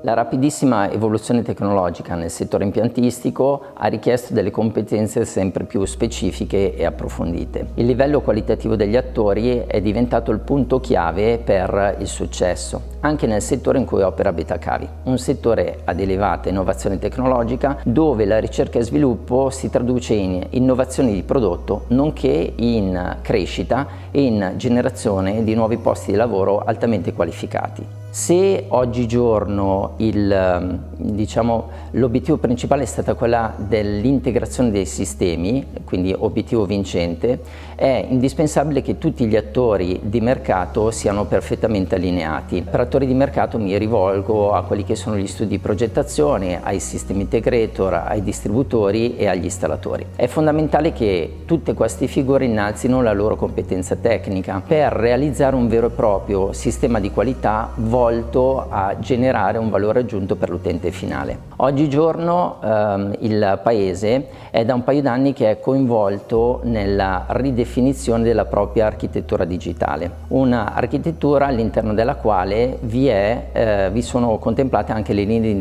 La rapidissima evoluzione tecnologica nel settore impiantistico ha richiesto delle competenze sempre più specifiche e approfondite. Il livello qualitativo degli attori è diventato il punto chiave per il successo, anche nel settore in cui opera Betacavi, un settore ad elevata innovazione tecnologica dove la ricerca e sviluppo si traduce in innovazioni di prodotto, nonché in crescita e in generazione di nuovi posti di lavoro altamente qualificati. Se oggigiorno l'obiettivo principale è stata quella dell'integrazione dei sistemi, quindi obiettivo vincente, è indispensabile che tutti gli attori di mercato siano perfettamente allineati. Per attori di mercato mi rivolgo a quelli che sono gli studi di progettazione, ai system integrator, ai distributori e agli installatori. È fondamentale che tutte queste figure innalzino la loro competenza tecnica per realizzare un vero e proprio sistema di qualità volto a generare un valore aggiunto per l'utente finale. Oggigiorno il Paese è da un paio d'anni che è coinvolto nella ridefinizione della propria architettura digitale, una architettura all'interno della quale vi sono contemplate anche le linee di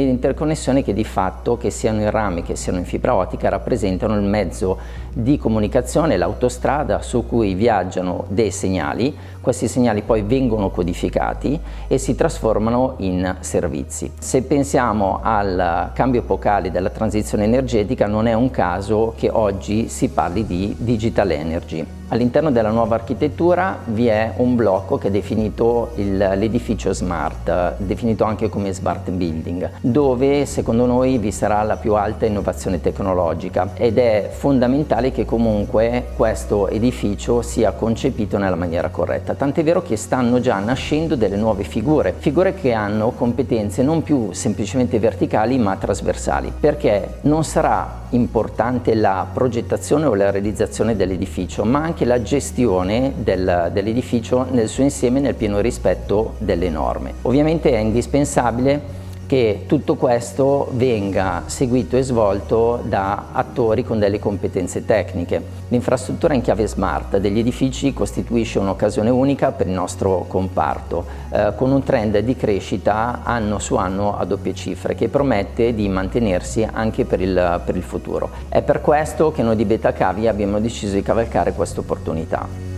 interconnessione che di fatto, che siano in rame che siano in fibra ottica, rappresentano il mezzo di comunicazione, l'autostrada su cui viaggiano dei segnali. Questi segnali poi vengono codificati e si trasformano in servizi. Se pensiamo al cambio epocale della transizione energetica, non è un caso che oggi si parli di digital energy. All'interno della nuova architettura vi è un blocco che è definito l'edificio smart, definito anche come smart building, dove secondo noi vi sarà la più alta innovazione tecnologica ed è fondamentale che comunque questo edificio sia concepito nella maniera corretta. Tant'è vero che stanno già nascendo delle nuove figure che hanno competenze non più semplicemente verticali ma trasversali, perché non sarà importante la progettazione o la realizzazione dell'edificio, ma anche la gestione dell'edificio nel suo insieme, nel pieno rispetto delle norme. Ovviamente è indispensabile che tutto questo venga seguito e svolto da attori con delle competenze tecniche. L'infrastruttura in chiave smart degli edifici costituisce un'occasione unica per il nostro comparto, con un trend di crescita anno su anno a doppie cifre che promette di mantenersi anche per il futuro. È per questo che noi di Betacavi abbiamo deciso di cavalcare questa opportunità.